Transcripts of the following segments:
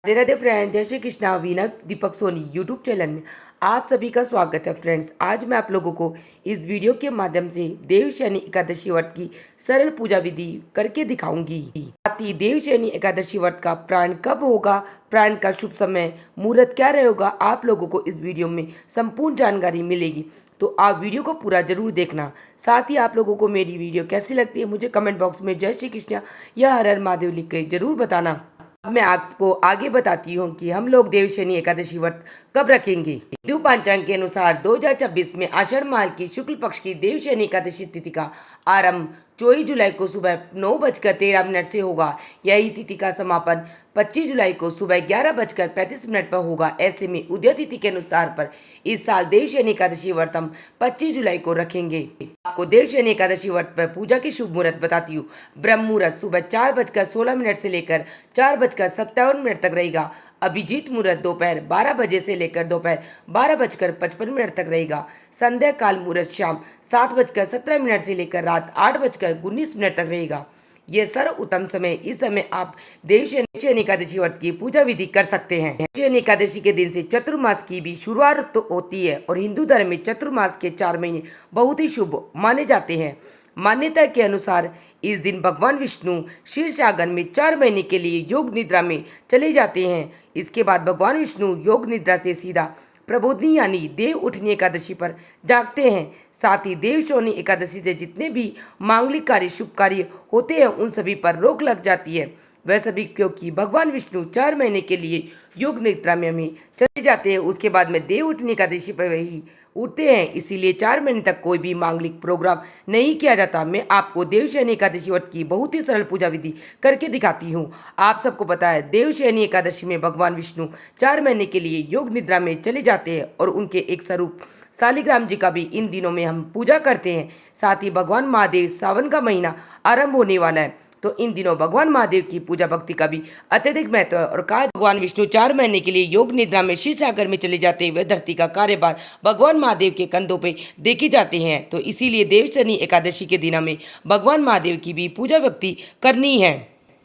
Radhe Radhe friends, जय Shri Krishna. Veena Deepak Soni YouTube channel में आप सभी का स्वागत है। फ्रेंड्स, आज मैं आप लोगों को इस वीडियो के माध्यम से देवशयनी एकादशी व्रत की सरल पूजा विधि करके दिखाऊंगी। साथ ही देवशयनी एकादशी व्रत का प्राण कब होगा, प्राण का शुभ समय, मुहूर्त क्या रहेगा, आप लोगों को इस वीडियो में संपूर्ण जानकारी मिलेगी। तो आप वीडियो को पूरा जरूर देखना। साथ ही आप लोगों को मेरी वीडियो कैसी लगती है मुझे कमेंट बॉक्स में जय श्री कृष्णा या हर हर महादेव लिख कर जरूर बताना। अब मैं आपको आगे बताती हूँ कि हम लोग देवशयनी एकादशी व्रत कब रखेंगे। हिंदू पंचांग के अनुसार 2026 में आषाढ़ माह की शुक्ल पक्ष की देवशयनी एकादशी तिथि का आरंभ 24 जुलाई को सुबह 9:13 से होगा। यही तिथि का समापन 25 जुलाई को सुबह 11:35 पर होगा। ऐसे में उदय तिथि के अनुसार पर इस साल देवशयनी एकादशी व्रत हम 25 जुलाई को रखेंगे। आपको देवशयनी एकादशी व्रत पर पूजा की शुभ मुहूर्त बताती हूँ। ब्रह्म मुहूर्त सुबह 4:16 से लेकर 4:57 तक रहेगा। अभिजीत मुहूर्त दोपहर 12 बजे से लेकर दोपहर 12:55 तक रहेगा। संध्या काल मुहूर्त शाम 7:17 से लेकर रात 8:19 तक रहेगा। यह सर्व उत्तम समय। इस समय आप देवशयनी एकादशी व्रत की पूजा विधि कर सकते हैं। देवशयनी एकादशी के दिन से चतुर्मास की भी शुरुआत तो होती है और हिंदू धर्म में चतुर्मास के 4 महीने बहुत ही शुभ माने जाते हैं। मान्यता के अनुसार इस दिन भगवान विष्णु शीर्षासन में 4 महीने के लिए योग निद्रा में चले जाते हैं। इसके बाद भगवान विष्णु योग निद्रा से सीधा प्रबोधिनी यानी देव उठनी एकादशी पर जागते हैं। साथ ही देवशयनी एकादशी से जितने भी मांगलिक कार्य शुभ कार्य होते हैं उन सभी पर रोक लग जाती है। वह सभी क्योंकि भगवान विष्णु 4 महीने के लिए योग निद्रा में हमें चले जाते हैं। उसके बाद में देव उठनी एकादशी पर वही उठते हैं, इसीलिए 4 महीने तक कोई भी मांगलिक प्रोग्राम नहीं किया जाता। मैं आपको देवशयनी एकादशी व्रत की बहुत ही सरल पूजा विधि करके दिखाती हूँ। आप सबको पता है देवशयनी एकादशी में भगवान विष्णु 4 महीने के लिए योग निद्रा में चले जाते हैं और उनके एक स्वरूप शालिग्राम जी का भी इन दिनों में हम पूजा करते हैं। साथ ही भगवान महादेव सावन का महीना आरंभ होने वाला है, तो इन दिनों भगवान महादेव की पूजा भक्ति का भी अत्यधिक महत्व है। और कहा भगवान विष्णु 4 महीने के लिए योग निद्रा में क्षीरसागर में चले जाते हुए धरती का कार्यभार भगवान महादेव के कंधों पे देखे जाते हैं। तो इसीलिए देवशयनी एकादशी के दिन हमें भगवान महादेव की भी पूजा भक्ति करनी है।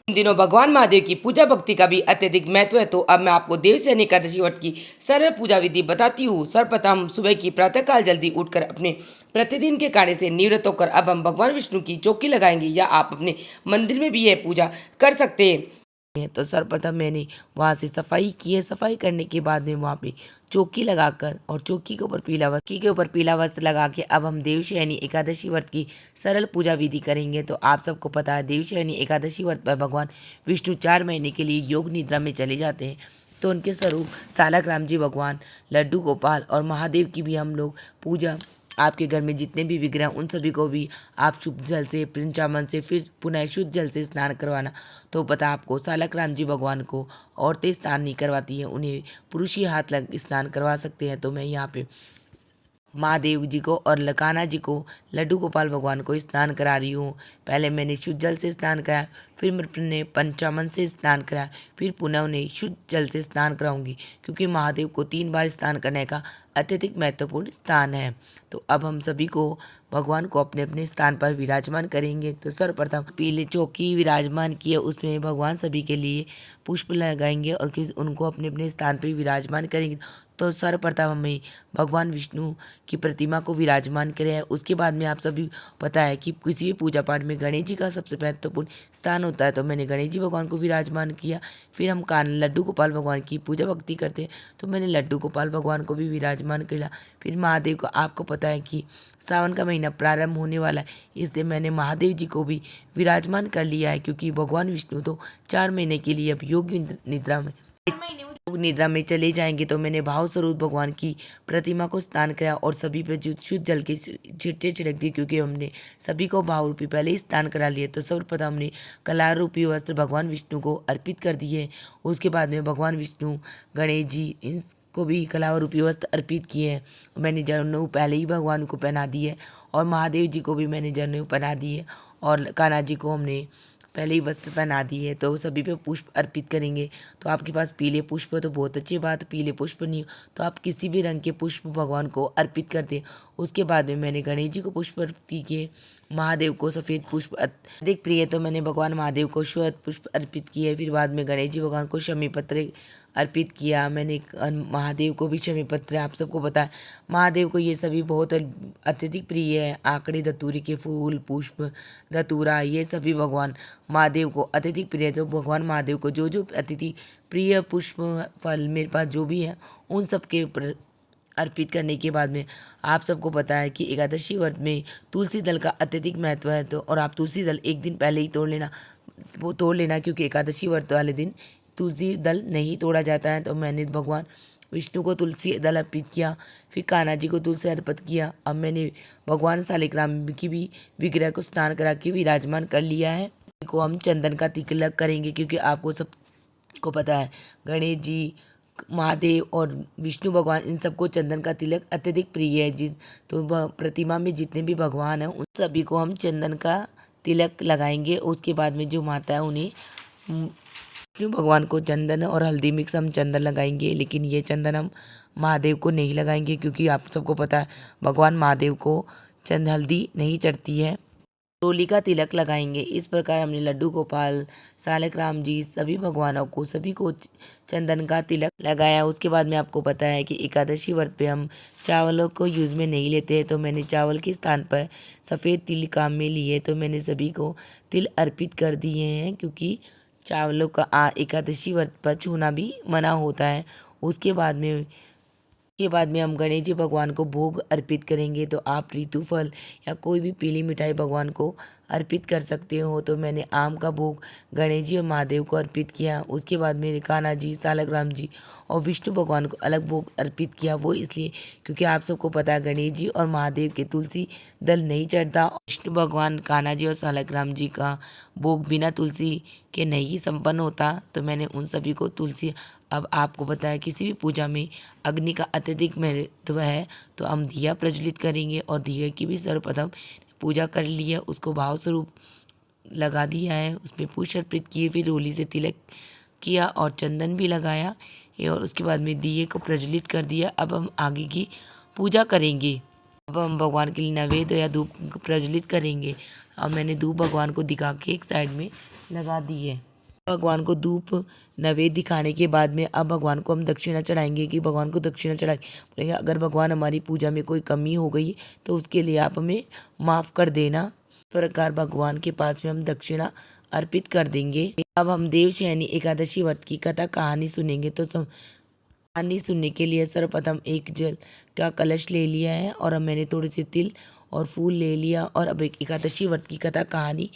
इन दिनों भगवान महादेव की पूजा भक्ति का भी अत्यधिक महत्व है। तो अब मैं आपको देवशयनी एकादशी व्रत की सरल पूजा विधि बताती हूँ। सर्वप्रथम सुबह की प्रातःकाल जल्दी उठकर अपने प्रतिदिन के कार्य से निवृत्त होकर अब हम भगवान विष्णु की चौकी लगाएंगे या आप अपने मंदिर में भी यह पूजा कर सकते हैं। तो सर्वप्रथम मैंने वहाँ से सफाई की है। सफाई करने के बाद में वहाँ पे चौकी लगाकर और चौकी के ऊपर पीला वस्त्र लगा के अब हम देवशयनी एकादशी व्रत की सरल पूजा विधि करेंगे। तो आप सबको पता है देवशयनी एकादशी व्रत पर भगवान विष्णु 4 महीने के लिए योग निद्रा में चले जाते हैं। तो उनके स्वरूप सालग्राम जी भगवान, लड्डू गोपाल और महादेव की भी हम लोग पूजा, आपके घर में जितने भी विग्रह उन सभी को भी आप शुद्ध जल से, पंचामृत से, फिर पुनः शुद्ध जल से स्नान करवाना। तो पता आपको सालग्राम जी भगवान को औरतें स्नान नहीं करवाती हैं, उन्हें पुरुष ही हाथ लग स्नान करवा सकते हैं। तो मैं यहाँ पे महादेव जी को और लकाना जी को, लड्डू गोपाल भगवान को स्नान करा रही हूँ। पहले मैंने शुद्ध जल से स्नान कराया, फिर मैंने पंचामृत से स्नान कराया, फिर पुनः उन्हें शुद्ध जल से स्नान कराऊंगी क्योंकि महादेव को 3 बार स्नान करने का अत्यधिक महत्वपूर्ण स्थान है। तो अब हम सभी को भगवान को अपने अपने स्थान पर विराजमान करेंगे। तो सर्वप्रथम पीले चौकी विराजमान किए, उसमें भगवान सभी के लिए पुष्प लगाएंगे और उनको अपने अपने स्थान पर विराजमान करेंगे। तो सर्वप्रथम हमें भगवान विष्णु की प्रतिमा को विराजमान करें। उसके बाद में आप सभी पता है कि किसी भी पूजा पाठ में गणेश जी का सबसे महत्वपूर्ण स्थान होता है। तो मैंने गणेश जी भगवान को विराजमान किया। फिर हम लड्डू गोपाल भगवान की पूजा भक्ति करते हैं, तो मैंने लड्डू गोपाल भगवान को भी विराजमान किया। फिर महादेव को, आपको पता है कि सावन का महीना प्रारंभ होने वाला है, इसलिए मैंने महादेव जी को भी विराजमान कर लिया है क्योंकि भगवान विष्णु तो 4 महीने के लिए अब योग निद्रा में चले जाएंगे। तो मैंने भाव स्वरूप भगवान की प्रतिमा को स्नान कराया और सभी पे शुद्ध जल के छिटके छिड़क दिए क्योंकि हमने सभी को भाव रूपी पहले ही स्नान करा लिए। तो सर्वप्रथम हमने कलार रूपी वस्त्र भगवान विष्णु को अर्पित कर दिए। उसके बाद में भगवान विष्णु, गणेश जी इनको भी कलार रूपी वस्त्र अर्पित किए हैं। मैंने जनेऊ पहले ही भगवान को पहना दी है और महादेव जी को भी मैंने जनेऊ पहना दी है और कान्हा जी को हमने पहले ही वस्त्र पहना दिए, तो सभी पे पुष्प अर्पित करेंगे। तो आपके पास पीले पुष्प हो तो बहुत अच्छी बात, पीले पुष्प नहीं हो तो आप किसी भी रंग के पुष्प भगवान को अर्पित कर दें। उसके बाद में मैंने गणेश जी को पुष्प अर्पित किए, महादेव को सफ़ेद पुष्प अधिक प्रिय, तो मैंने भगवान महादेव को श्वेत पुष्प अर्पित किए। फिर बाद में गणेश जी भगवान को शमी पत्र अर्पित किया। मैंने महादेव को भी शमी पत्र, आप सबको पता है महादेव को ये सभी बहुत अत्यधिक प्रिय है। आंकड़े, धतूरे के फूल, पुष्प, धतूरा, ये सभी भगवान महादेव को अत्यधिक प्रिय है। तो भगवान महादेव को जो जो अत्यधिक प्रिय पुष्प, फल मेरे पास जो भी है उन सब के अर्पित करने के बाद में आप सबको पता है कि एकादशी व्रत में तुलसी दल का अत्यधिक महत्व है। तो और आप तुलसी दल एक दिन पहले ही तोड़ लेना क्योंकि एकादशी व्रत वाले दिन तुलसी दल नहीं तोड़ा जाता है। तो मैंने भगवान विष्णु को तुलसी दल अर्पित किया, फिर कान्हा जी को तुलसी अर्पित किया। अब मैंने भगवान शालिग्राम की भी विग्रह को स्नान करा के विराजमान कर लिया है। को हम चंदन का तिलक करेंगे क्योंकि आपको सबको पता है गणेश जी, महादेव और विष्णु भगवान, इन सबको चंदन का तिलक अत्यधिक प्रिय है। तो प्रतिमा में जितने भी भगवान हैं उन सभी को हम चंदन का तिलक लगाएंगे। उसके बाद में जो माता है उन्हें विष्णु भगवान को चंदन और हल्दी मिक्स हम चंदन लगाएंगे, लेकिन ये चंदन हम महादेव को नहीं लगाएंगे क्योंकि आप सबको पता है भगवान महादेव को हल्दी नहीं चढ़ती है। रोली का तिलक लगाएंगे। इस प्रकार हमने लड्डू गोपाल, सालग्राम जी, सभी भगवानों को सभी को चंदन का तिलक लगाया। उसके बाद में आपको पता है कि एकादशी व्रत पे हम चावलों को यूज़ में नहीं लेते, तो मैंने चावल के स्थान पर सफ़ेद तिल काम में लिए। तो मैंने सभी को तिल अर्पित कर दिए हैं क्योंकि चावलों का एकादशी व्रत पर छूना भी मना होता है। उसके बाद में हम गणेश जी भगवान को भोग अर्पित करेंगे। तो आप ऋतु फल या कोई भी पीली मिठाई भगवान को अर्पित कर सकते हो। तो मैंने आम का भोग गणेश जी और महादेव को अर्पित किया। उसके बाद मेरे कान्हा जी, सालग्राम जी और विष्णु भगवान को अलग भोग अर्पित किया। वो इसलिए क्योंकि आप सबको पता है गणेश जी और महादेव के तुलसी दल नहीं चढ़ता। विष्णु भगवान, कान्हा जी और सालग्राम जी का भोग बिना तुलसी के नहीं संपन्न होता। तो मैंने उन सभी को तुलसी, अब आपको पता है किसी भी पूजा में अग्नि का अत्यधिक महत्व है, तो हम दिया प्रज्वलित करेंगे और दिए की भी सर्वप्रथम पूजा कर ली है, उसको भाव स्वरूप लगा दिया है, उसमें पुष्प अर्पित किए, फिर रोली से तिलक किया और चंदन भी लगाया और उसके बाद में दिए को प्रज्वलित कर दिया। अब हम आगे की पूजा करेंगे। अब हम भगवान के लिए नैवेद्य या धूप प्रज्वलित करेंगे। अब मैंने धूप भगवान को दिखा के एक साइड में लगा दी है। भगवान को धूप नैवेद्य दिखाने के बाद में अब भगवान को हम दक्षिणा चढ़ाएंगे कि भगवान को दक्षिणा चढ़ा बोलेंगे अगर भगवान हमारी पूजा में कोई कमी हो गई तो उसके लिए आप हमें माफ़ कर देना। इस प्रकार भगवान के पास में हम दक्षिणा अर्पित कर देंगे। अब हम देवशयनी एकादशी व्रत की कथा कहानी सुनेंगे। तो कहानी सुनने के लिए सर्वप्रथम एक जल का कलश ले लिया है और अब मैंने थोड़े से तिल और फूल ले लिया और अब एक एकादशी व्रत की कथा कहानी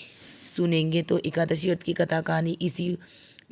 सुनेंगे। तो एकादशी व्रत की कथा कहानी इसी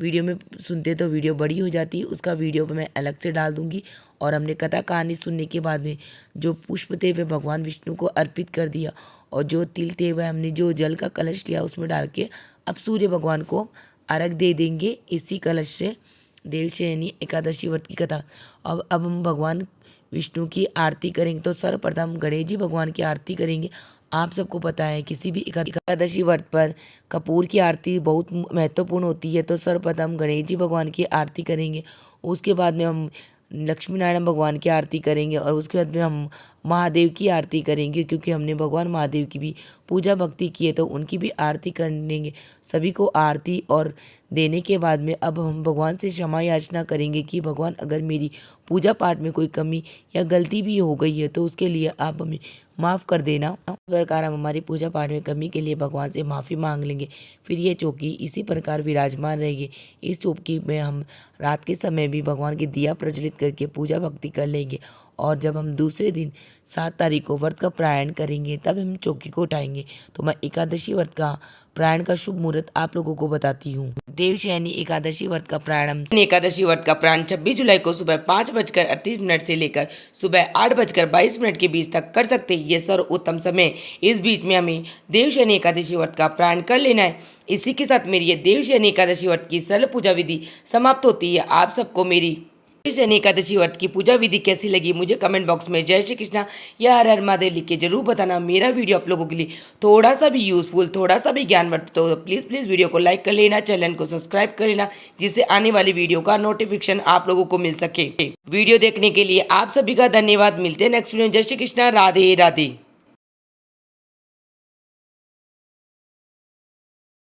वीडियो में सुनते तो वीडियो बड़ी हो जाती है, उसका वीडियो मैं अलग से डाल दूंगी। और हमने कथा कहानी सुनने के बाद में जो पुष्प थे वे भगवान विष्णु को अर्पित कर दिया और जो तिल थे वह हमने जो जल का कलश लिया उसमें डाल के अब सूर्य भगवान को अर्घ दे देंगे। इसी कलश से देवशयनी एकादशी व्रत की कथा। अब हम भगवान विष्णु की आरती करेंगे। तो सर्वप्रथम गणेश जी भगवान की आरती करेंगे। आप सबको पता है किसी भी एकादशी व्रत पर कपूर की आरती बहुत महत्वपूर्ण होती है। तो सर्वप्रथम गणेश जी भगवान की आरती करेंगे। उसके बाद में हम लक्ष्मी नारायण भगवान की आरती करेंगे और उसके बाद में हम महादेव की आरती करेंगे क्योंकि हमने भगवान महादेव की भी पूजा भक्ति की है तो उनकी भी आरती करेंगे। सभी को आरती और देने के बाद में अब हम भगवान से क्षमा याचना करेंगे कि भगवान अगर मेरी पूजा पाठ में कोई कमी या गलती भी हो गई है तो उसके लिए आप हमें माफ़ कर देना। इस प्रकार हम हमारी पूजा पाठ में कमी के लिए भगवान से माफ़ी मांग लेंगे। फिर ये चौकी इसी प्रकार विराजमान रहेगी। इस चौकी में हम रात के समय भी भगवान की दिया प्रज्वलित करके पूजा भक्ति कर लेंगे और जब हम दूसरे दिन 7 तारीख को व्रत का प्रायण करेंगे तब हम चौकी को उठाएंगे। तो मैं एकादशी व्रत का प्रायण का शुभ मुहूर्त आप लोगों को बताती हूँ। देवशयनी एकादशी व्रत का प्रारंभ एकादशी व्रत का प्रारंभ 26 जुलाई को सुबह 5:38 से लेकर सुबह 8:22 के बीच तक कर सकते हैं। ये सर्वोत्तम समय। इस बीच में हमें देवशयनी एकादशी व्रत का प्रायण कर लेना है। इसी के साथ मेरी ये देवशयनी एकादशी व्रत की सरल पूजा विधि समाप्त होती है। आप सबको मेरी शनि एकादशी व्रत की पूजा विधि कैसी लगी मुझे कमेंट बॉक्स में जय श्री कृष्णा या हर हर महादेव लिख के जरूर बताना। मेरा वीडियो आप लोगों के लिए थोड़ा सा भी यूजफुल, थोड़ा सा भी ज्ञानवर्धक तो प्लीज़ प्लीज़ वीडियो को लाइक कर लेना, चैनल को सब्सक्राइब कर लेना, जिससे आने वाली वीडियो का नोटिफिकेशन आप लोगों को मिल सके। वीडियो देखने के लिए आप सभी का धन्यवाद। मिलते हैं नेक्स्ट वीडियो। जय श्री कृष्णा, राधे राधे।